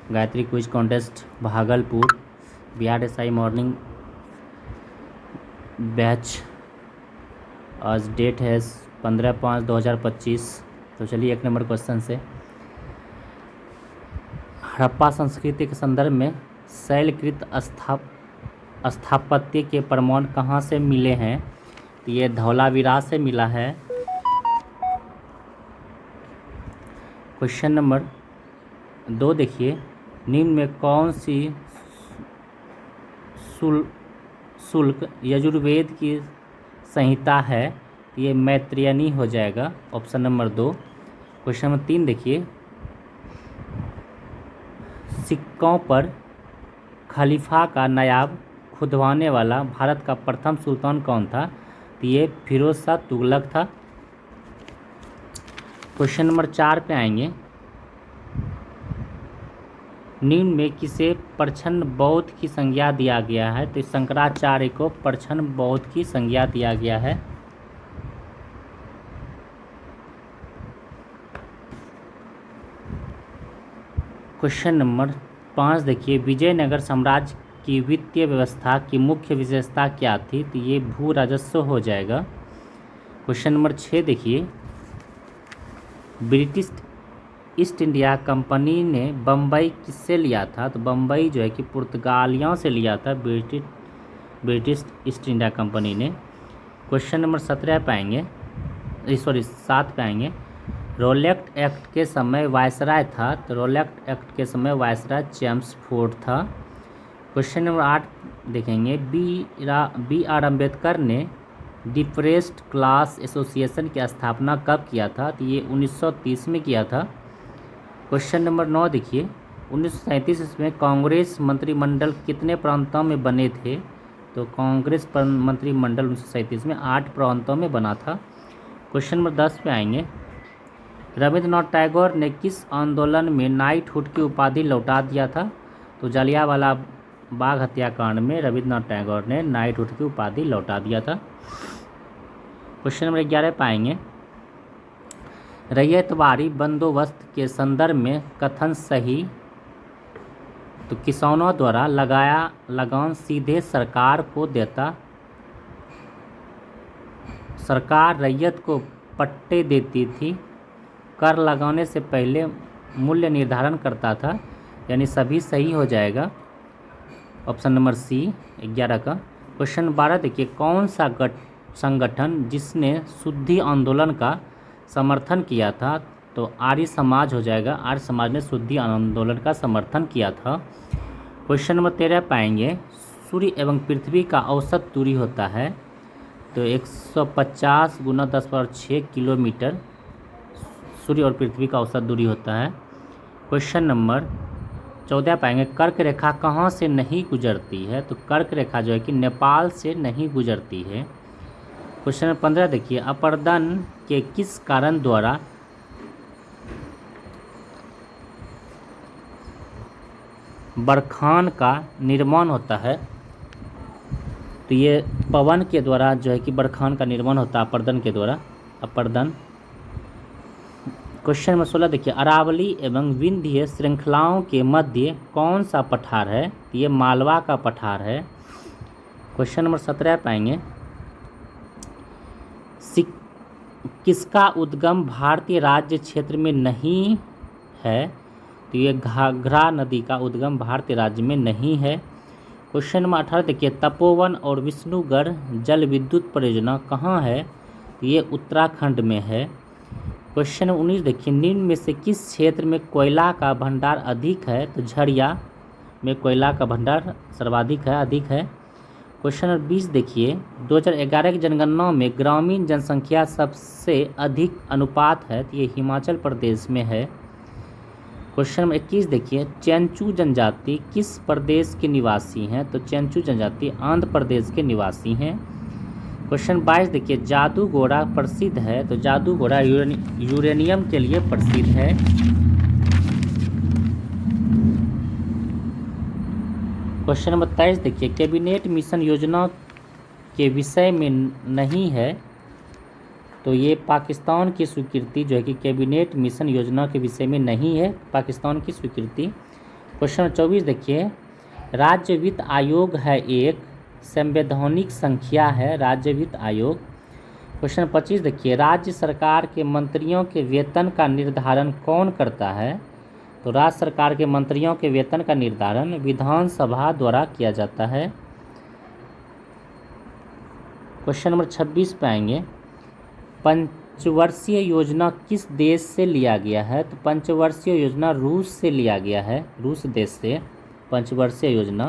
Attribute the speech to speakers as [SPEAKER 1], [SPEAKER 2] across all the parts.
[SPEAKER 1] Gayatri quiz contest Bhagalpur, BRSI morning batch. आज date है 15/5/2025। तो चलिए 1 नंबर क्वेश्चन से। हड़प्पा संस्कृति के संदर्भ में शैलकृत स्थापत्य के प्रमाण कहाँ से मिले हैं? तो ये धौलावीरा से मिला है। क्वेश्चन नंबर 2 देखिए, निम्न में कौन सी शुल्क यजुर्वेद की संहिता है? ये मैत्रेयनी हो जाएगा, ऑप्शन नंबर 2। क्वेश्चन नंबर 3 देखिए, सिक्कों पर खलीफा का नायाब खुदवाने वाला भारत का प्रथम सुल्तान कौन था? तो ये फिरोज शाह तुगलक था। क्वेश्चन नंबर 4 पे आएंगे, निम्न में किसे प्रच्छन्न बौद्ध की संज्ञा दिया गया है? तो शंकराचार्य को प्रच्छन्न बौद्ध की संज्ञा दिया गया है। क्वेश्चन नंबर 5 देखिए, विजयनगर साम्राज्य की वित्तीय व्यवस्था की मुख्य विशेषता क्या थी? तो ये भू राजस्व हो जाएगा। क्वेश्चन नंबर 6 देखिए, ब्रिटिश ईस्ट इंडिया कंपनी ने बम्बई किससे लिया था? तो बम्बई जो है कि पुर्तगालियों से लिया था ब्रिटिश ईस्ट इंडिया कंपनी ने। क्वेश्चन नंबर 17 पे आएंगे, 7 पे आएंगे, रोलेक्ट एक्ट के समय वायसराय था? तो रोलेक्ट एक्ट के समय वायसराय चेम्सफोर्ड था। क्वेश्चन नंबर 8 देखेंगे, बी आर अम्बेडकर ने डिप्रेस्ड क्लास एसोसिएशन की स्थापना कब किया था? तो ये 1930 में किया था। क्वेश्चन नंबर 9 देखिए, 1937 में कांग्रेस मंत्रिमंडल कितने प्रांतों में बने थे? तो कांग्रेस मंत्रिमंडल 1937 में 8 प्रांतों में बना था। क्वेश्चन नंबर 10 पे आएंगे, रविंद्रनाथ टैगोर ने किस आंदोलन में नाइटहुड की उपाधि लौटा दिया था? तो जलियांवाला बाग हत्याकांड में रविंद्रनाथ टैगोर ने नाइटहुड की उपाधि लौटा दिया था। क्वेश्चन नंबर 11 पाएंगे, रैयतवाड़ी बंदोबस्त के संदर्भ में कथन सही? तो किसानों द्वारा लगान सीधे सरकार को देता, सरकार रैयत को पट्टे देती थी, कर लगाने से पहले मूल्य निर्धारण करता था, यानी सभी सही हो जाएगा, ऑप्शन नंबर सी 11 का। क्वेश्चन 12 देखिए, कौन सा संगठन जिसने शुद्धि आंदोलन का समर्थन किया था? तो आर्य समाज हो जाएगा, आर्य समाज ने शुद्धि आंदोलन का समर्थन किया था। क्वेश्चन नंबर 13 पाएंगे, सूर्य एवं पृथ्वी का औसत दूरी होता है? तो 150 × 10⁻6 किलोमीटर सूर्य और पृथ्वी का औसत दूरी होता है। क्वेश्चन नंबर 14 पाएंगे, कर्क रेखा कहाँ से नहीं गुजरती है? तो कर्क रेखा जो है कि नेपाल से नहीं गुजरती है। क्वेश्चन नंबर 15 देखिए, अपर्दन के किस कारण द्वारा बरखान का निर्माण होता है? तो ये पवन के द्वारा जो है कि बरखान का निर्माण होता है, अपर्दन के द्वारा, अपर्दन। क्वेश्चन नंबर 16 देखिए, अरावली एवं विंध्य श्रृंखलाओं के मध्य कौन सा पठार है? ये मालवा का पठार है। क्वेश्चन नंबर 17 पाएंगे, किसका उद्गम भारतीय राज्य क्षेत्र में नहीं है? तो ये घाघरा नदी का उद्गम भारतीय राज्य में नहीं है। क्वेश्चन नंबर 18 देखिए, तपोवन और विष्णुगढ़ जल विद्युत परियोजना कहाँ है? तो ये उत्तराखंड में है। क्वेश्चन नंबर 19 देखिए, निम्न में से किस क्षेत्र में कोयला का भंडार अधिक है? तो झरिया में कोयला का भंडार सर्वाधिक है, अधिक है। क्वेश्चन नंबर 20 देखिए, 2011 की जनगणना में ग्रामीण जनसंख्या सबसे अधिक अनुपात है? तो ये हिमाचल प्रदेश में है। क्वेश्चन नंबर 21 देखिए, चेंचू जनजाति किस प्रदेश के निवासी हैं? तो चेंचू जनजाति आंध्र प्रदेश के निवासी हैं। क्वेश्चन 22 देखिए, जादू घोड़ा प्रसिद्ध है? तो जादू घोड़ा यूरेनियम के लिए प्रसिद्ध है। क्वेश्चन नंबर 23 देखिए, कैबिनेट मिशन योजना के विषय में नहीं है? तो ये पाकिस्तान की स्वीकृति जो है कि कैबिनेट मिशन योजना के विषय में नहीं है, पाकिस्तान की स्वीकृति। क्वेश्चन नंबर 24 देखिए, राज्य वित्त आयोग है एक संवैधानिक संख्या है राज्य वित्त आयोग। क्वेश्चन नंबर 25 देखिए, राज्य सरकार के मंत्रियों के वेतन का निर्धारण कौन करता है? तो राज्य सरकार के मंत्रियों के वेतन का निर्धारण विधानसभा द्वारा किया जाता है। क्वेश्चन नंबर 26 पे आएंगे, पंचवर्षीय योजना किस देश से लिया गया है? तो पंचवर्षीय योजना रूस से लिया गया है, रूस देश से पंचवर्षीय योजना।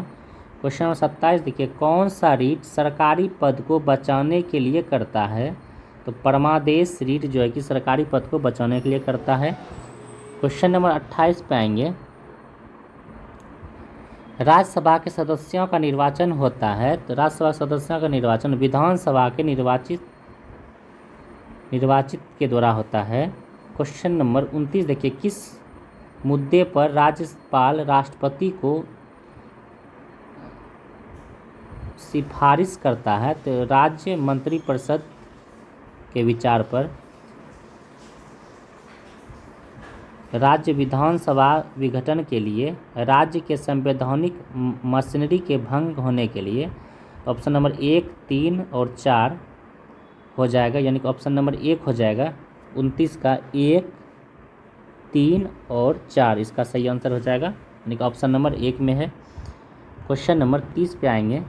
[SPEAKER 1] क्वेश्चन नंबर 27 देखिए, कौन सा रीट सरकारी पद को बचाने के लिए करता है? तो परमादेश रीट जो है कि सरकारी पद को बचाने के लिए करता है। क्वेश्चन नंबर 28 पे आएंगे, राज्यसभा के सदस्यों का निर्वाचन होता है। तो राज्यसभा सदस्यों का निर्वाचन विधानसभा के निर्वाचित के द्वारा होता है। क्वेश्चन नंबर 29 देखिए, किस मुद्दे पर राज्यपाल राष्ट्रपति को सिफारिश करता है? तो राज्य मंत्रिपरिषद के विचार पर। राज्य विधानसभा विघटन के लिए, राज्य के संवैधानिक मशीनरी के भंग होने के लिए। ऑप्शन नंबर 1, 3 और 4 हो जाएगा, यानी कि ऑप्शन नंबर 1 हो जाएगा 29 का 1, 3 और 4 इसका सही आंसर हो जाएगा, यानी कि ऑप्शन नंबर 1 में है। क्वेश्चन नंबर 30 पे आएंगे,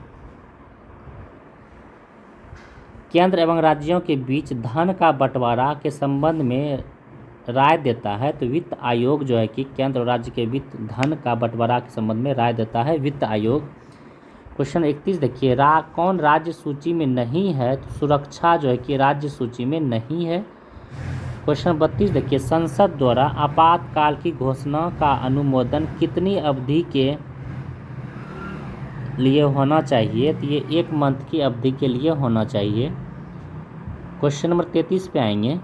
[SPEAKER 1] केंद्र एवं राज्यों के बीच धन का बंटवारा के संबंध में राय देता है। तो वित्त आयोग जो है कि केंद्र और राज्य के बीच धन का बंटवारा के संबंध में राय देता है वित्त आयोग। क्वेश्चन 31 देखिए, कौन राज्य सूची में नहीं है? तो सुरक्षा जो है कि राज्य सूची में नहीं है। क्वेश्चन 32 देखिए, संसद द्वारा आपातकाल की घोषणा का अनुमोदन कितनी अवधि के लिए होना चाहिए? तो ये 1 मंथ की अवधि के लिए होना चाहिए। क्वेश्चन नंबर 33 पे आएंगे,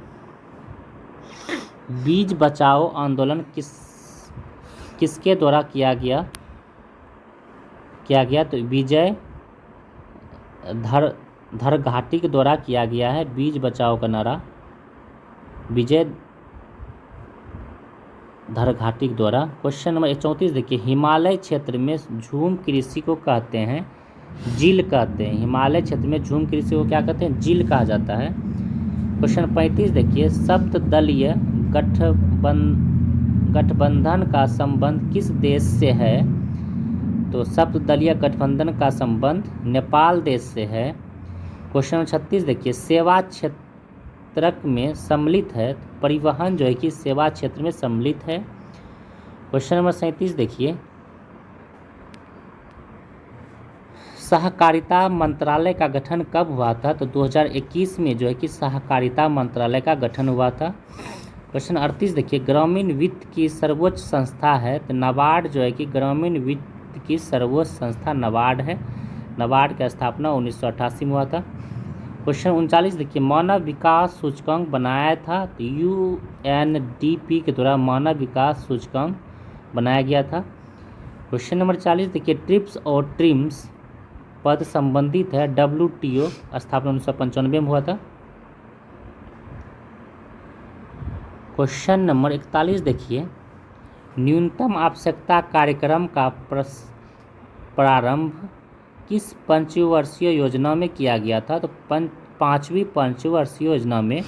[SPEAKER 1] बीज बचाओ आंदोलन किसके द्वारा किया गया? तो विजय धर घाटी के द्वारा किया गया है बीज बचाओ का नारा, विजय धर घाटी के द्वारा। क्वेश्चन नंबर 34 देखिए, हिमालय क्षेत्र में झूम कृषि को कहते हैं जील कहते हैं। हिमालय क्षेत्र में झूम कृषि को क्या कहते हैं? जील कहा जाता है। क्वेश्चन 35 देखिए, सप्तदलीय गठबंधन का संबंध किस देश से है? तो सप्तदलीय गठबंधन का संबंध नेपाल देश से है। क्वेश्चन 36 देखिए, सेवा क्षेत्र में सम्मिलित है। परिवहन जो है कि सेवा क्षेत्र में सम्मिलित है। क्वेश्चन नंबर 37 देखिए, सहकारिता मंत्रालय का गठन कब हुआ था? तो 2021 में जो है कि सहकारिता मंत्रालय का गठन हुआ था। क्वेश्चन 38 देखिए, ग्रामीण वित्त की सर्वोच्च संस्था है। तो नाबार्ड जो है कि ग्रामीण वित्त की सर्वोच्च संस्था नाबार्ड है। नाबार्ड की स्थापना 1988 में हुआ था। क्वेश्चन 39 देखिए, मानव विकास सूचकांक बनाया था। तो UNDP के द्वारा मानव विकास सूचकांक बनाया गया था। क्वेश्चन नंबर 40 देखिए, ट्रिप्स और ट्रिम्स पद संबंधित है। WTO स्थापना 1995 में हुआ था। क्वेश्चन नंबर 41 देखिए, न्यूनतम आवश्यकता कार्यक्रम का प्रारंभ किस पंचवर्षीय योजना में किया गया था? तो 5वीं पंचवर्षीय योजना में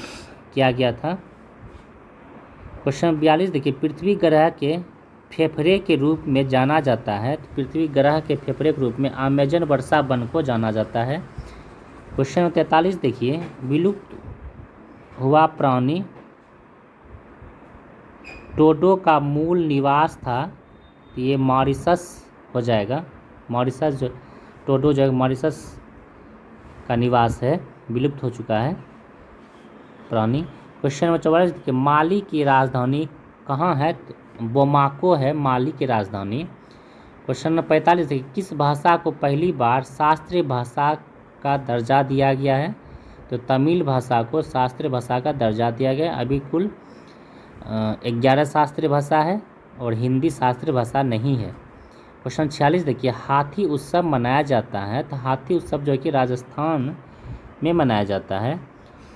[SPEAKER 1] किया गया था। क्वेश्चन 42 देखिए, पृथ्वी ग्रह के फेफड़े के रूप में जाना जाता है। तो पृथ्वी ग्रह के फेफड़े के रूप में अमेजन वर्षा वन को जाना जाता है। क्वेश्चन 43 देखिए, विलुप्त हुआ प्राणी डोडो का मूल निवास था। तो ये मॉरिशस हो जाएगा। मॉरिशस जो डोडो जो मॉरिशस का निवास है, विलुप्त हो चुका है प्राणी। क्वेश्चन नंबर 44 देखिए, माली की राजधानी कहाँ है? तो बोमाको है माली की राजधानी। क्वेश्चन नंबर 45 देखिए, किस भाषा को पहली बार शास्त्रीय भाषा का दर्जा दिया गया है? तो तमिल भाषा को शास्त्रीय भाषा का दर्जा दिया गया। अभी कुल 11 शास्त्रीय भाषा है और हिंदी शास्त्रीय भाषा नहीं है। क्वेश्चन 46 देखिए, हाथी उत्सव मनाया जाता है। तो हाथी उत्सव जो है कि राजस्थान में मनाया जाता है।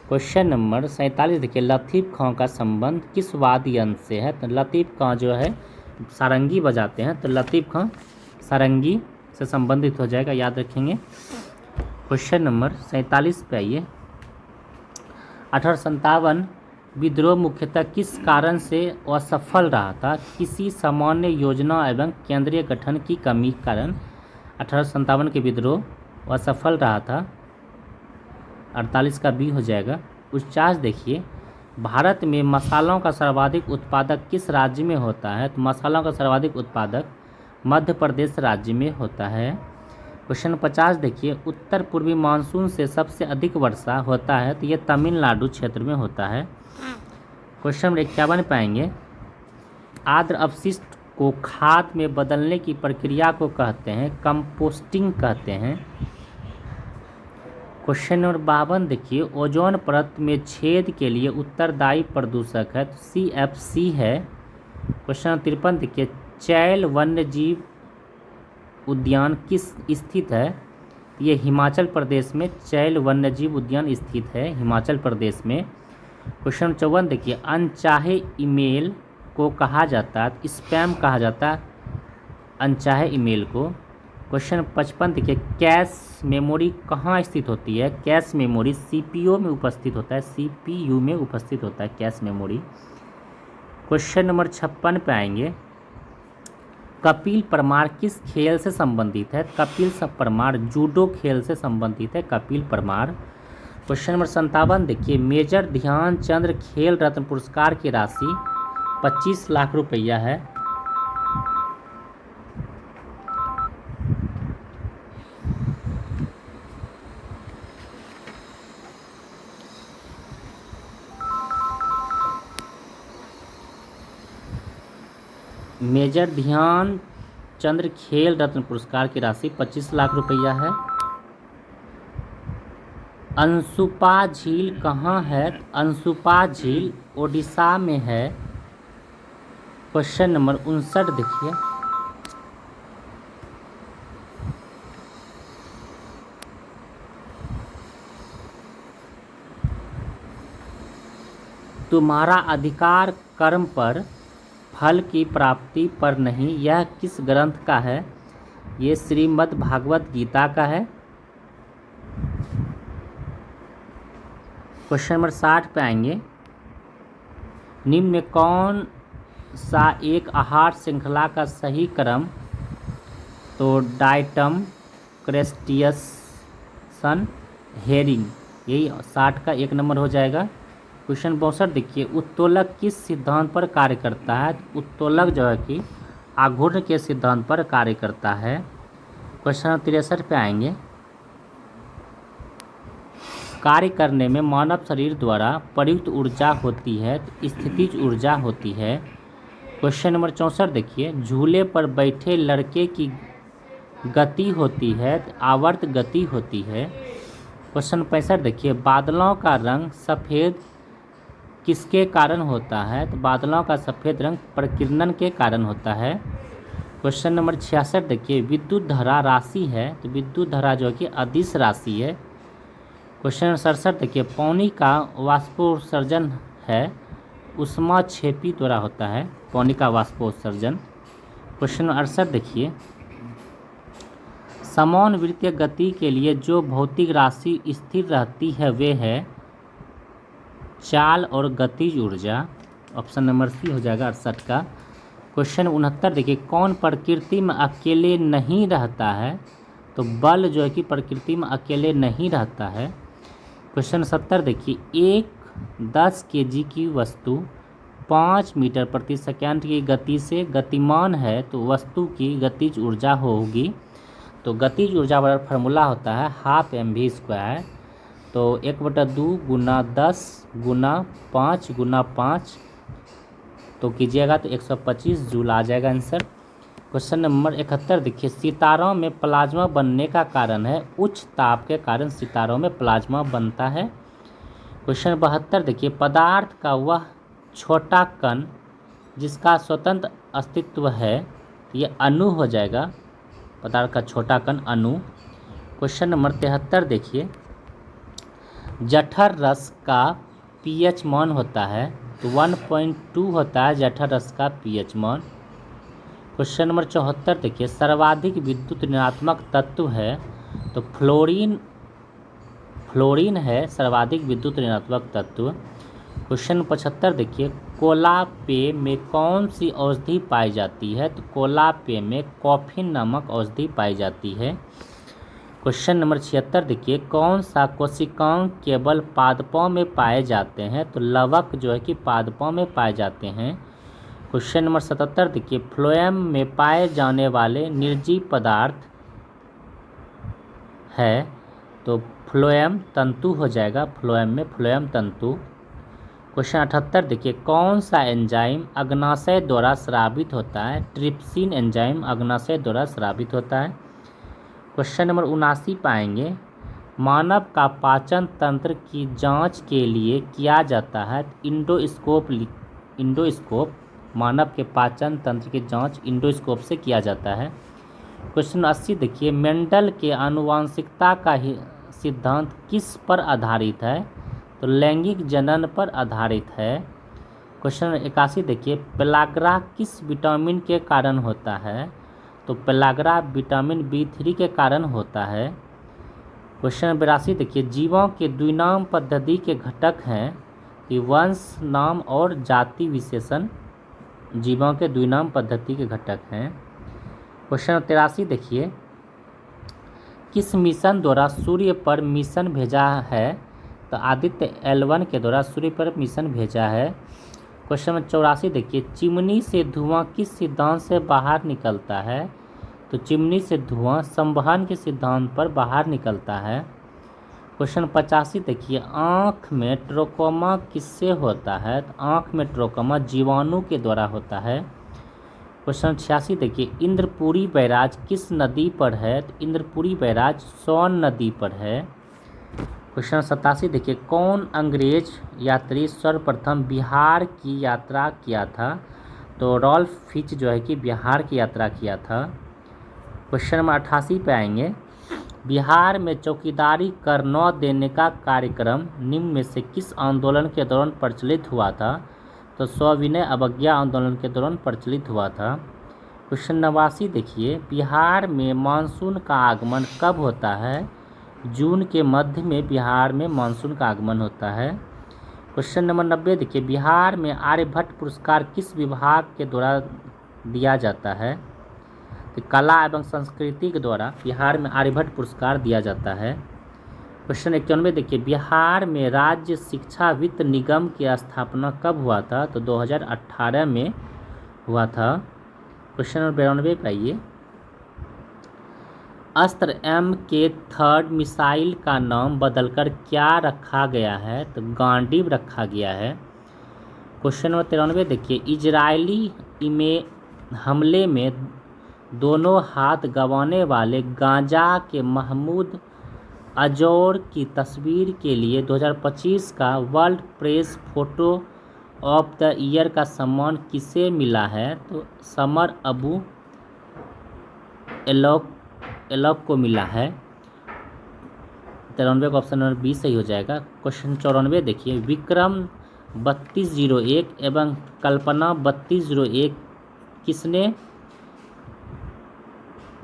[SPEAKER 1] क्वेश्चन नंबर 47 देखिए, लतीफ़ खां का संबंध किस वाद्य यंत्र से है? तो लतीफ़ खां जो है सारंगी बजाते हैं, तो लतीफ़ खां सारंगी से संबंधित हो जाएगा, याद रखेंगे। क्वेश्चन नंबर 47 पे आइए। 1857 विद्रोह मुख्यतः किस कारण से असफल रहा था? किसी सामान्य योजना एवं केंद्रीय गठन की कमी के कारण 1857 के विद्रोह असफल रहा था। 48 का बी हो जाएगा। 49 देखिए, भारत में मसालों का सर्वाधिक उत्पादक किस राज्य में होता है? तो मसालों का सर्वाधिक उत्पादक मध्य प्रदेश राज्य में होता है। क्वेश्चन 50 देखिए, उत्तर पूर्वी मानसून से सबसे अधिक वर्षा होता है, तो ये तमिलनाडु क्षेत्र में होता है। क्वेश्चन नंबर 51 पाएंगे, आर्द्र अपशिष्ट को खाद में बदलने की प्रक्रिया को कहते हैं कंपोस्टिंग कहते हैं। क्वेश्चन नंबर 52 देखिए, ओजोन परत में छेद के लिए उत्तरदायी प्रदूषक है, तो CFC है। क्वेश्चन नंबर 53 देखिए, चैल वन्यजीव उद्यान किस स्थित है? ये हिमाचल प्रदेश में चैल वन्यजीव उद्यान स्थित है, हिमाचल प्रदेश में। क्वेश्चन नंबर 54 देखिए, अनचाहे ईमेल को कहा जाता है, स्पैम कहा जाता है अनचाहे ईमेल को। क्वेश्चन नंबर 55 देखिए, कैश मेमोरी कहाँ स्थित होती है? कैश मेमोरी CPU में उपस्थित होता है, CPU में उपस्थित होता है कैश मेमोरी। क्वेश्चन नंबर 56 पे आएंगे, कपिल परमार किस खेल से संबंधित है? कपिल परमार जूडो खेल से संबंधित है, कपिल परमार। क्वेश्चन नंबर 57 देखिए, मेजर ध्यानचंद खेल रत्न पुरस्कार की राशि 25 लाख रुपया है। मेजर ध्यानचंद खेल रत्न पुरस्कार की राशि 25 लाख रुपया है। अंशुपा झील कहाँ है? अंशुपा झील ओडिशा में है। क्वेश्चन नंबर 59 देखिए, तुम्हारा अधिकार कर्म पर फल की प्राप्ति पर नहीं, यह किस ग्रंथ का है? ये श्रीमद् भागवत गीता का है। क्वेश्चन नंबर 60 पे आएंगे, निम्न में कौन सा एक आहार श्रृंखला का सही क्रम? तो डाइटम, क्रस्टेशियन, हेरिंग, यही 60 का 1 नंबर हो जाएगा। क्वेश्चन 62 देखिए, उत्तोलक किस सिद्धांत पर कार्य करता है? उत्तोलक जो है कि आघूर्ण के सिद्धांत पर कार्य करता है। क्वेश्चन 63 पे आएंगे, कार्य करने में मानव शरीर द्वारा प्रयुक्त ऊर्जा होती है, तो स्थितिज ऊर्जा होती है। क्वेश्चन नंबर 64 देखिए, झूले पर बैठे लड़के की गति होती है, तो आवर्त गति होती है। क्वेश्चन 65 देखिए, बादलों का रंग सफ़ेद किसके कारण होता है? तो बादलों का सफ़ेद रंग प्रकीर्णन के कारण होता है। क्वेश्चन नंबर 66 देखिए, विद्युत धारा राशि है, तो विद्युत धारा जो है कि अदिश राशि है। क्वेश्चन नंबर 67 देखिए, पानी का वाष्पोत्सर्जन है, ऊष्माक्षेपी द्वारा होता है पानी का वाष्पोत्सर्जन। क्वेश्चन नंबर 68 देखिए, समान वृत्तीय गति के लिए जो भौतिक राशि स्थिर रहती है वे है चाल और गतिज ऊर्जा। ऑप्शन नंबर सी हो जाएगा 68 का। क्वेश्चन 69 देखिए, कौन प्रकृति में अकेले नहीं रहता है? तो बल जो है कि प्रकृति में अकेले नहीं रहता है। क्वेश्चन 70 देखिए, एक 10 kg की वस्तु 5 मीटर प्रति सेकंड की गति से गतिमान है, तो वस्तु की गतिज ऊर्जा होगी। तो गतिज ऊर्जा वाला फार्मूला होता है 12 mv²। तो 1/2 गुना 10 गुना 5 गुना 5 तो कीजिएगा तो 125 जूल आ जाएगा आंसर। क्वेश्चन नंबर 71 देखिए, सितारों में प्लाज्मा बनने का कारण है, उच्च ताप के कारण सितारों में प्लाज्मा बनता है। क्वेश्चन 72 देखिए, पदार्थ का वह छोटा कण जिसका स्वतंत्र अस्तित्व है, ये अणु हो जाएगा, पदार्थ का छोटा कण अणु। क्वेश्चन नंबर 73 देखिए, जठर रस का pH मान होता है, तो 1.2 होता है जठर रस का pH मान। क्वेश्चन नंबर 74 देखिए, सर्वाधिक विद्युत ऋणात्मक तत्व है तो फ्लोरीन है सर्वाधिक विद्युत ऋणात्मक तत्व। क्वेश्चन 75 देखिए, कोलापेय में कौन सी औषधि पाई जाती है? तो कोलापेय में कॉफिन नामक औषधि पाई जाती है। क्वेश्चन नंबर 76 देखिए, कौन सा कोशिकांग केवल पादपों में पाए जाते हैं? तो लवक जो है कि पादपों में पाए जाते हैं। क्वेश्चन नंबर 77 देखिए, फ्लोएम में पाए जाने वाले निर्जीव पदार्थ है तो फ्लोएम तंतु हो जाएगा, फ्लोएम में फ्लोएम तंतु। क्वेश्चन 78 देखिए, कौन सा एंजाइम अग्नाशय द्वारा स्रावित होता है? ट्रिप्सिन एंजाइम अग्नाशय द्वारा स्रावित होता है। क्वेश्चन नंबर 79 पाएंगे, मानव का पाचन तंत्र की जांच के लिए किया जाता है इंडोस्कोप मानव के पाचन तंत्र की जांच इंडोस्कोप से किया जाता है। क्वेश्चन 80 देखिए, मेंडल के आनुवंशिकता का सिद्धांत किस पर आधारित है? तो लैंगिक जनन पर आधारित है। क्वेश्चन 81 देखिए, पेलाग्रा किस विटामिन के कारण होता है? तो पेलाग्रा विटामिन B3 के कारण होता है। क्वेश्चन 82 देखिए, जीवों के द्विनाम पद्धति के घटक हैं कि वंश नाम और जाति विशेषण जीवों के द्विनाम पद्धति के घटक हैं। क्वेश्चन 83 देखिए, किस मिशन द्वारा सूर्य पर मिशन भेजा है? तो आदित्य L1 के द्वारा सूर्य पर मिशन भेजा है। क्वेश्चन नंबर 84 देखिए, चिमनी से धुआं किस सिद्धांत से बाहर निकलता है? तो चिमनी से धुआं संवहन के सिद्धांत पर बाहर निकलता है। क्वेश्चन 85 देखिए, आँख में ट्रोकोमा किससे होता है? तो आँख में ट्रोकोमा जीवाणु के द्वारा होता है। क्वेश्चन 86 देखिए, इंद्रपुरी बैराज किस नदी पर है? तो इंद्रपुरी बैराज सोन नदी पर है। क्वेश्चन 87 देखिए, कौन अंग्रेज यात्री सर्वप्रथम बिहार की यात्रा किया था? तो रॉल्फ फिच जो है कि बिहार की यात्रा किया था। क्वेश्चन नंबर 88 पे आएंगे, बिहार में चौकीदारी कर न देने का कार्यक्रम निम्न में से किस आंदोलन के दौरान प्रचलित हुआ था? तो सविनय अवज्ञा आंदोलन के दौरान प्रचलित हुआ था। क्वेश्चन 89 देखिए, बिहार में मानसून का आगमन कब होता है? जून के मध्य में बिहार में मानसून का आगमन होता है। क्वेश्चन नंबर 90 देखिए, बिहार में आर्यभट्ट पुरस्कार किस विभाग के द्वारा दिया जाता है? तो कला एवं संस्कृति के द्वारा बिहार में आर्यभट्ट पुरस्कार दिया जाता है। क्वेश्चन 91 देखिए, बिहार में राज्य शिक्षा वित्त निगम की स्थापना कब हुआ था? तो 2018 में हुआ था। क्वेश्चन नंबर 92 पे आइए, अस्त्र MK3 मिसाइल का नाम बदलकर क्या रखा गया है? तो गांडीव रखा गया है। क्वेश्चन नंबर 93 देखिए, इजरायली हमले में दोनों हाथ गंवाने वाले गाजा के महमूद अजौर की तस्वीर के लिए 2025 का world press photo of the year का सम्मान किसे मिला है? तो समर अबू एलॉक को मिला है। 93 का ऑप्शन नंबर बी सही हो जाएगा। क्वेश्चन 94 देखिए, विक्रम 3201 एवं कल्पना 3201 किसने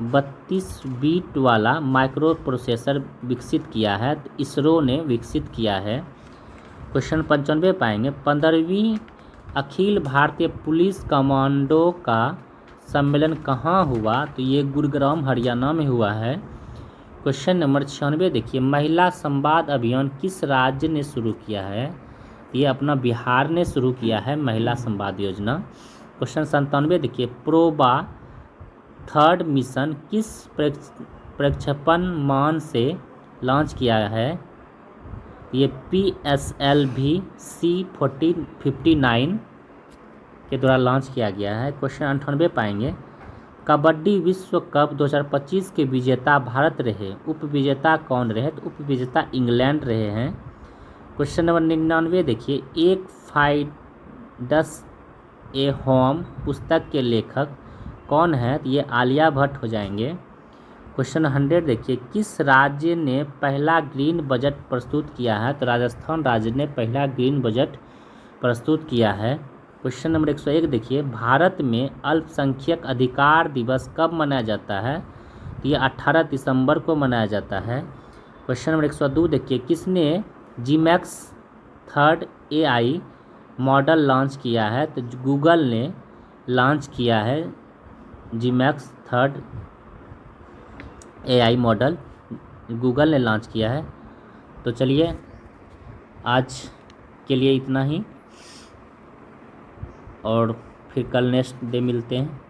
[SPEAKER 1] 32 बीट वाला माइक्रो प्रोसेसर विकसित किया है? तो इसरो ने विकसित किया है। क्वेश्चन 95 पाएंगे, 15वीं अखिल भारतीय पुलिस कमांडो का सम्मेलन कहाँ हुआ? तो ये गुरुग्राम हरियाणा में हुआ है। क्वेश्चन नंबर 96 देखिए, महिला संवाद अभियान किस राज्य ने शुरू किया है? ये अपना बिहार ने शुरू किया है महिला संवाद योजना। क्वेश्चन 97 देखिए, प्रोबा 3rd मिशन किस प्रक्षेपण मान से लॉन्च किया है? ये PSLV C-59 के द्वारा लॉन्च किया गया है। क्वेश्चन 98 पाएंगे, कबड्डी विश्व कप 2025 के विजेता भारत रहे, उपविजेता कौन रहे? तो उपविजेता इंग्लैंड रहे हैं। क्वेश्चन नंबर 99 देखिए, एक फाइडस ए होम पुस्तक के लेखक कौन है? तो ये आलिया भट्ट हो जाएंगे। क्वेश्चन 100 देखिए, किस राज्य ने पहला ग्रीन बजट प्रस्तुत किया है? तो राजस्थान राज्य ने पहला ग्रीन बजट प्रस्तुत किया है। क्वेश्चन नंबर 101 देखिए, भारत में अल्पसंख्यक अधिकार दिवस कब मनाया जाता है? तो ये 18 दिसंबर को मनाया जाता है। क्वेश्चन नंबर 102 देखिए, किसने Gmax third AI model launch किया है? तो गूगल ने लॉन्च किया है Gmax third AI model, Google ने लॉन्च किया है। तो चलिए आज के लिए इतना ही, और फिर कल नेक्स्ट डे मिलते हैं।